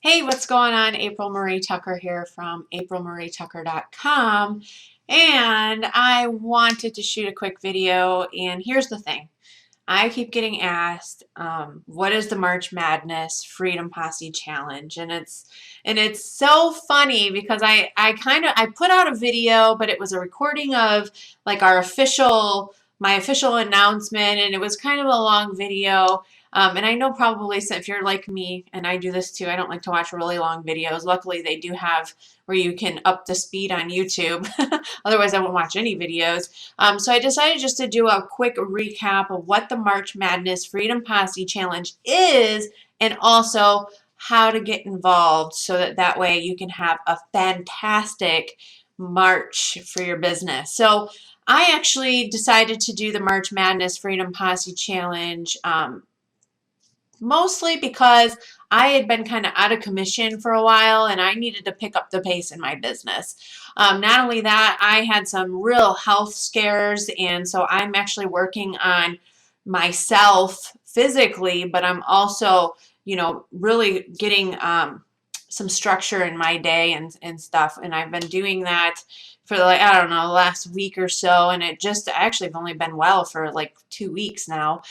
Hey, what's going on? April Marie Tucker here from aprilmarietucker.com. And I wanted to shoot a quick video. And here's the thing. I keep getting asked, what is the March Madness Freedom Posse Challenge? And it's so funny because I put out a video, but it was a recording of like my official announcement, and it was kind of a long video. And I know probably so if you're like me, and I do this too, I don't like to watch really long videos. Luckily, they do have where you can up the speed on YouTube. Otherwise, I won't watch any videos. So I decided just to do a quick recap of what the March Madness Freedom Posse Challenge is, and also how to get involved so that way you can have a fantastic March for your business. So I actually decided to do the March Madness Freedom Posse Challenge mostly because I had been kind of out of commission for a while and I needed to pick up the pace in my business. Not only that, I had some real health scares, and so I'm actually working on myself physically, but I'm also, really getting some structure in my day and stuff. And I've been doing that for like, I don't know, the last week or so. And I actually have only been well for like 2 weeks now.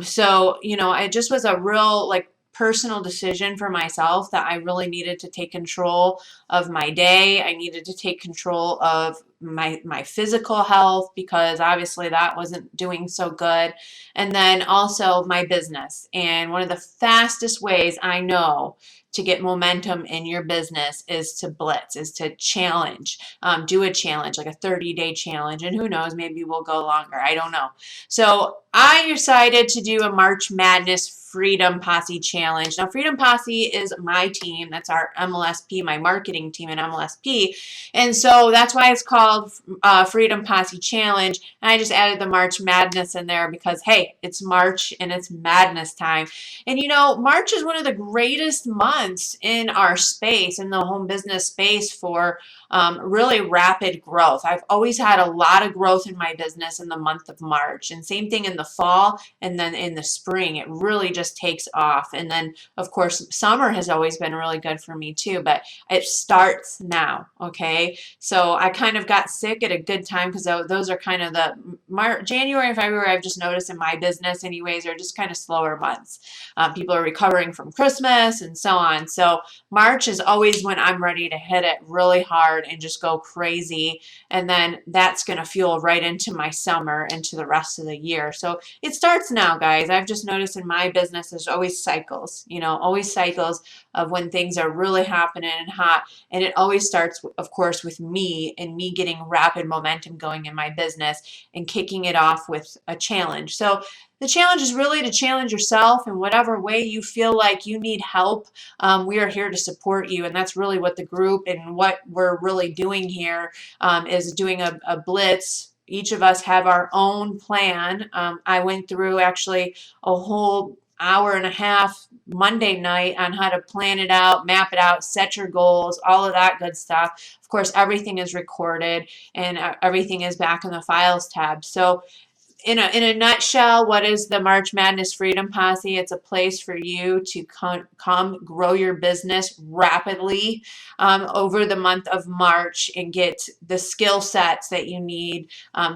So, it just was a real like personal decision for myself that I really needed to take control of my day. I needed to take control of my physical health because obviously that wasn't doing so good. And then also my business. And one of the fastest ways I know to get momentum in your business is to blitz, is to challenge, do a challenge, like a 30-day challenge. And who knows, maybe we'll go longer. I don't know. So I decided to do a March Madness Freedom Posse Challenge. Now, Freedom Posse is my team. That's our MLSP, my marketing team in MLSP. And so that's why it's called Freedom Posse Challenge. And I just added the March Madness in there because, hey, it's March and it's madness time. And March is one of the greatest months in our space, in the home business space, for really rapid growth. I've always had a lot of growth in my business in the month of March, and same thing in the fall, and then in the spring, it really just takes off. And then, of course, summer has always been really good for me too, but it starts now, okay? So I kind of got sick at a good time because those are kind of the January and February, I've just noticed in my business anyways, are just kind of slower months. People are recovering from Christmas and so on. So March is always when I'm ready to hit it really hard and just go crazy. And then that's going to fuel right into my summer, into the rest of the year. So it starts now, guys. I've just noticed in my business, there's always cycles, always cycles of when things are really happening and hot. And it always starts, of course, with me and me getting rapid momentum going in my business and kicking it off with a challenge. So the challenge is really to challenge yourself in whatever way you feel like you need help. We are here to support you, and that's really what the group and what we're really doing here is doing a blitz. Each of us have our own plan. I went through actually a whole hour and a half Monday night on how to plan it out, map it out, set your goals, all of that good stuff. Of course, everything is recorded and everything is back in the files tab. So in a nutshell, what is the March Madness Freedom Posse? It's a place for you to come grow your business rapidly over the month of March and get the skill sets that you need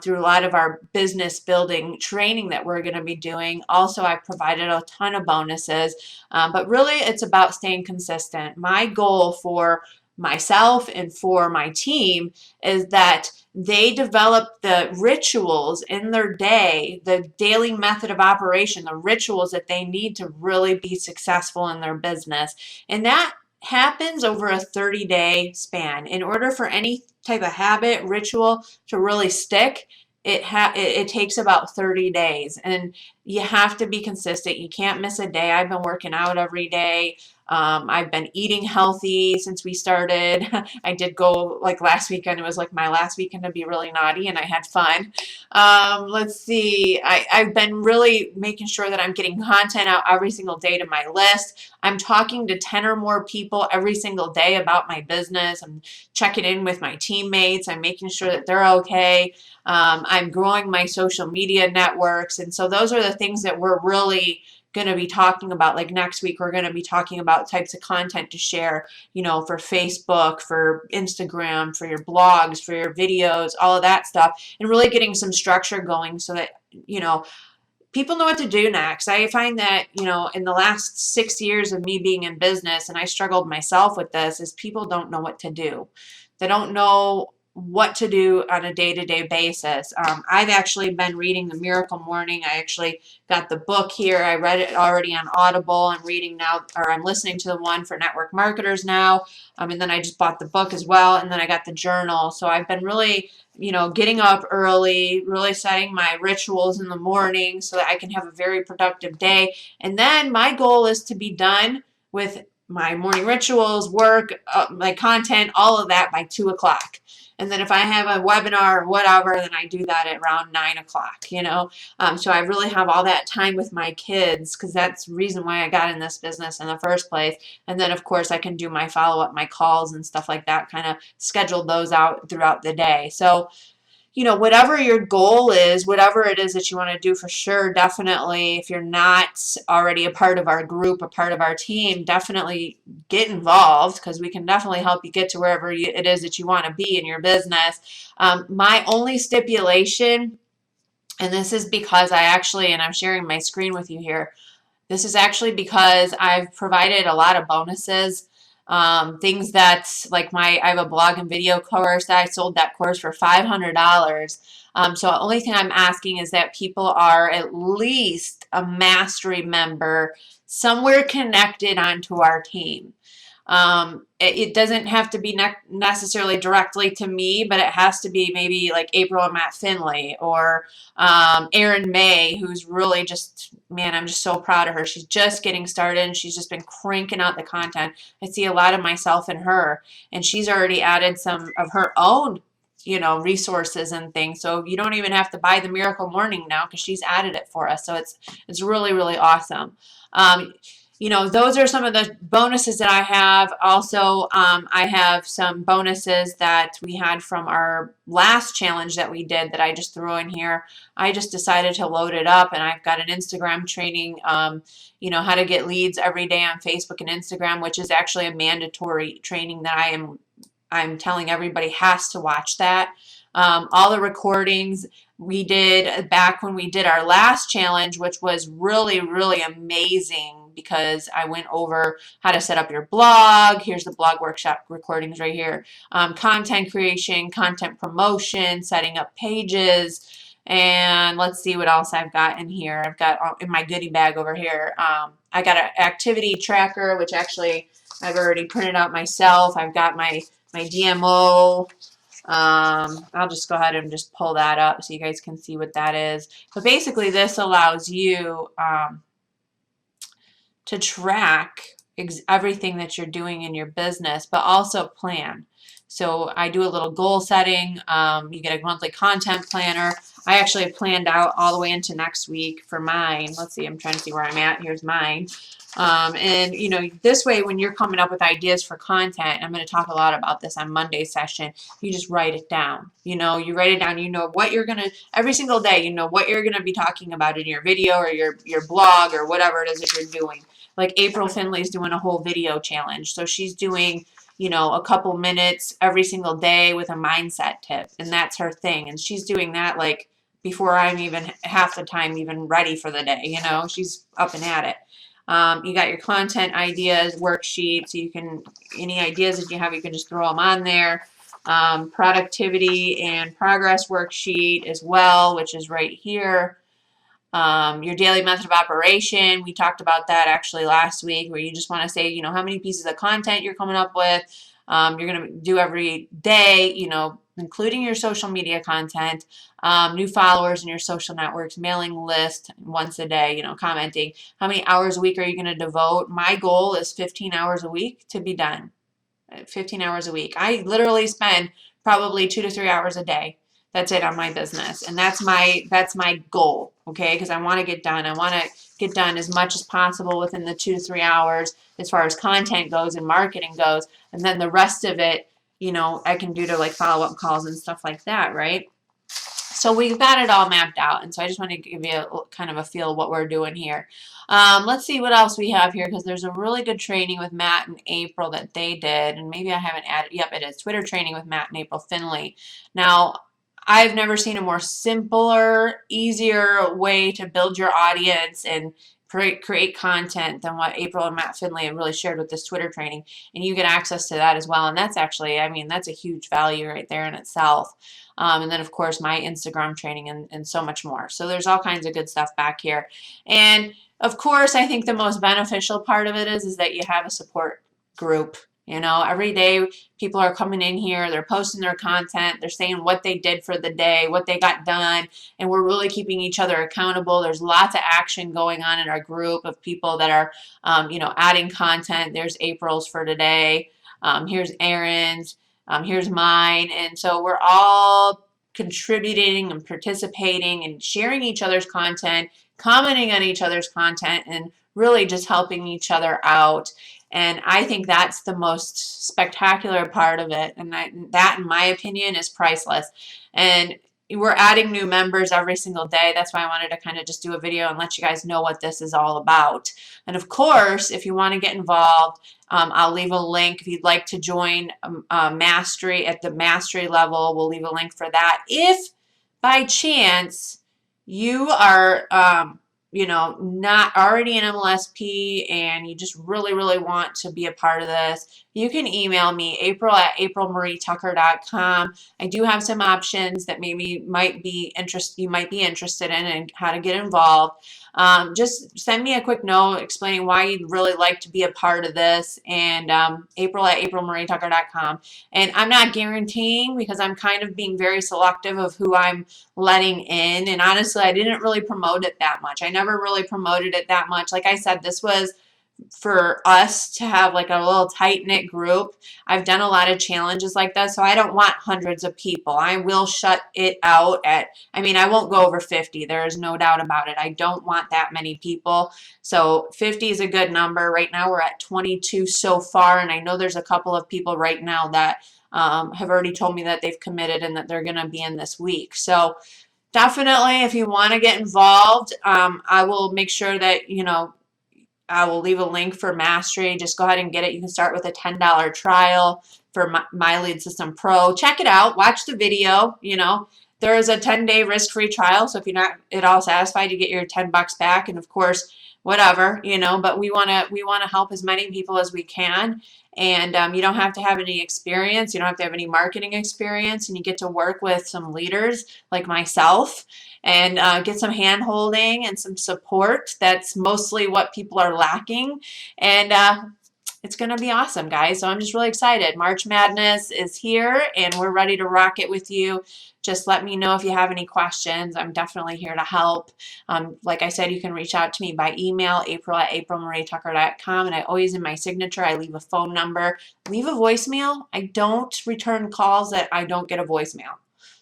through a lot of our business building training that we're going to be doing. Also, I provided a ton of bonuses, but really it's about staying consistent. My goal for myself and for my team is that they develop the rituals in their day, the daily method of operation, the rituals that they need to really be successful in their business. And that happens over a 30-day span. In order for any type of habit, ritual to really stick, it takes about 30 days, and you have to be consistent. You can't miss a day. I've been working out every day. I've been eating healthy since we started. I did go like last weekend. It was like my last weekend to be really naughty, and I had fun. Let's see. I've been really making sure that I'm getting content out every single day to my list. I'm talking to 10 or more people every single day about my business. I'm checking in with my teammates. I'm making sure that they're okay. I'm growing my social media networks. And so those are the things that we're really going to be talking about. Like next week, we're going to be talking about types of content to share, for Facebook, for Instagram, for your blogs, for your videos, all of that stuff, and really getting some structure going so that, people know what to do next. I find that, in the last 6 years of me being in business, and I struggled myself with this, is people don't know what to do. They don't know what to do on a day-to-day basis. I've actually been reading The Miracle Morning. I actually got the book here. I read it already on Audible. I'm reading now, or I'm listening to the one for network marketers now. And then I just bought the book as well. And then I got the journal. So I've been really, getting up early, really setting my rituals in the morning so that I can have a very productive day. And then my goal is to be done with my morning rituals, work, my content, all of that by 2 o'clock. And then if I have a webinar or whatever, then I do that at around 9 o'clock, So I really have all that time with my kids, because that's the reason why I got in this business in the first place. And then, of course, I can do my follow-up, my calls and stuff like that, kind of schedule those out throughout the day. So, whatever your goal is, whatever it is that you want to do, for sure, definitely, if you're not already a part of our group, a part of our team, definitely get involved, because we can definitely help you get to wherever it is that you want to be in your business. My only stipulation, and this is because and I'm sharing my screen with you here, this is actually because I've provided a lot of bonuses. Things that, like I have a blog and video course that I sold that course for $500. So the only thing I'm asking is that people are at least a mastery member, somewhere connected onto our team. It doesn't have to be necessarily directly to me, but it has to be maybe like April and Matt Finley, or Erin May, who's really just, man, I'm just so proud of her. She's just getting started, and she's just been cranking out the content. I see a lot of myself in her, and she's already added some of her own resources and things. So you don't even have to buy the Miracle Morning now, because she's added it for us. So it's really, really awesome. Those are some of the bonuses that I have. Also, I have some bonuses that we had from our last challenge that we did that I just threw in here. I just decided to load it up, and I've got an Instagram training, how to get leads every day on Facebook and Instagram, which is actually a mandatory training that I'm telling everybody has to watch that. All the recordings we did back when we did our last challenge, which was really, really amazing, because I went over how to set up your blog. Here's the blog workshop recordings right here. Content creation, content promotion, setting up pages. And let's see what else I've got in here. I've got in my goodie bag over here. I got an activity tracker, which actually I've already printed out myself. I've got my DMO. I'll just go ahead and just pull that up so you guys can see what that is. But basically, this allows you to track everything that you're doing in your business, but also plan. So I do a little goal setting. You get a monthly content planner. I actually have planned out all the way into next week for mine. Let's see, I'm trying to see where I'm at. Here's mine. And this way, when you're coming up with ideas for content, I'm going to talk a lot about this on Monday's session. You just write it down. You write it down. What you're going to, every single day, what you're going to be talking about in your video or your blog or whatever it is that you're doing. Like April Finley's doing a whole video challenge. So she's doing, a couple minutes every single day with a mindset tip. And that's her thing. And she's doing that like before I'm even half the time even ready for the day. She's up and at it. You got your content ideas worksheet, so any ideas that you have, you can just throw them on there. Productivity and progress worksheet as well, which is right here. Your daily method of operation, we talked about that actually last week, where you just want to say, how many pieces of content you're coming up with. You're going to do every day, including your social media content, new followers in your social networks, mailing list once a day, commenting. How many hours a week are you going to devote? My goal is 15 hours a week to be done. 15 hours a week. I literally spend probably 2 to 3 hours a day. That's it on my business. And that's my goal, okay? Because I want to get done. I want to get done as much as possible within the 2 to 3 hours as far as content goes and marketing goes. And then the rest of it, I can do to like follow-up calls and stuff like that, right? So we've got it all mapped out, and so I just want to give you a kind of a feel of what we're doing here. Let's see what else we have here, because there's a really good training with Matt and April that they did, and maybe I haven't added. Yep, it is Twitter training with Matt and April Finley. Now, I've never seen a more simpler, easier way to build your audience and create content than what April and Matt Finley have really shared with this Twitter training, and you get access to that as well. And that's actually, I mean, that's a huge value right there in itself. And then, of course, my Instagram training and so much more. So there's all kinds of good stuff back here. And, of course, I think the most beneficial part of it is that you have a support group. You know, every day people are coming in here, they're posting their content, they're saying what they did for the day, what they got done, and we're really keeping each other accountable. There's lots of action going on in our group of people that are, you know, adding content. There's April's for today. Here's Aaron's. Here's mine. And so we're all contributing and participating and sharing each other's content, commenting on each other's content, and really just helping each other out. And I think that's the most spectacular part of it. And that, in my opinion, is priceless. And we're adding new members every single day. That's why I wanted to kind of just do a video and let you guys know what this is all about. And of course, if you want to get involved, I'll leave a link. If you'd like to join Mastery at the Mastery level, we'll leave a link for that. If by chance you are you know, not already an MLSP and you just really, really want to be a part of this, you can email me, april@aprilmarietucker.com. I do have some options that maybe you might be interested in and how to get involved. Just send me a quick note explaining why you'd really like to be a part of this, and april@aprilmarietucker.com. And I'm not guaranteeing, because I'm kind of being very selective of who I'm letting in. And honestly, I didn't really promote it that much. I never really promoted it that much. Like I said, this was for us to have like a little tight-knit group. I've done a lot of challenges like that, so I don't want hundreds of people. I will shut it out at, I mean, I won't go over 50. There is no doubt about it. I don't want that many people. So 50 is a good number. Right now we're at 22 so far, and I know there's a couple of people right now that have already told me that they've committed and that they're going to be in this week. So definitely, if you want to get involved, I will make sure that, you know, I will leave a link for Mastery. Just go ahead and get it. You can start with a $10 trial for My Lead System Pro. Check it out. Watch the video. You know, there is a 10-day risk-free trial. So if you're not at all satisfied, you get your $10 back. And of course, whatever, you know, but we want to help as many people as we can. And you don't have to have any experience. You don't have to have any marketing experience. And you get to work with some leaders like myself and get some hand holding and some support. That's mostly what people are lacking. And it's going to be awesome, guys. So I'm just really excited. March Madness is here, and we're ready to rock it with you. Just let me know if you have any questions. I'm definitely here to help. Like I said, you can reach out to me by email, april@aprilmarietucker.com. And I always, in my signature, I leave a phone number. Leave a voicemail. I don't return calls that I don't get a voicemail.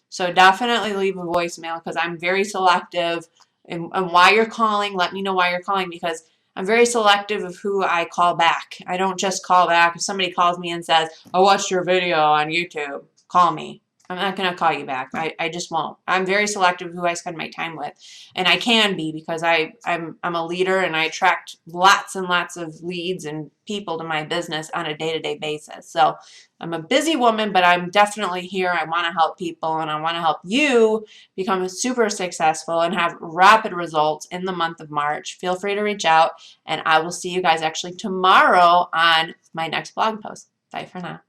So definitely leave a voicemail, because I'm very selective. And why you're calling, let me know why you're calling, because I'm very selective of who I call back. I don't just call back. If somebody calls me and says, I watched your video on YouTube, call me. I'm not going to call you back. I just won't. I'm very selective of who I spend my time with. And I can be, because I'm a leader, and I attract lots and lots of leads and people to my business on a day-to-day basis. So I'm a busy woman, but I'm definitely here. I want to help people, and I want to help you become super successful and have rapid results in the month of March. Feel free to reach out, and I will see you guys actually tomorrow on my next blog post. Bye for now.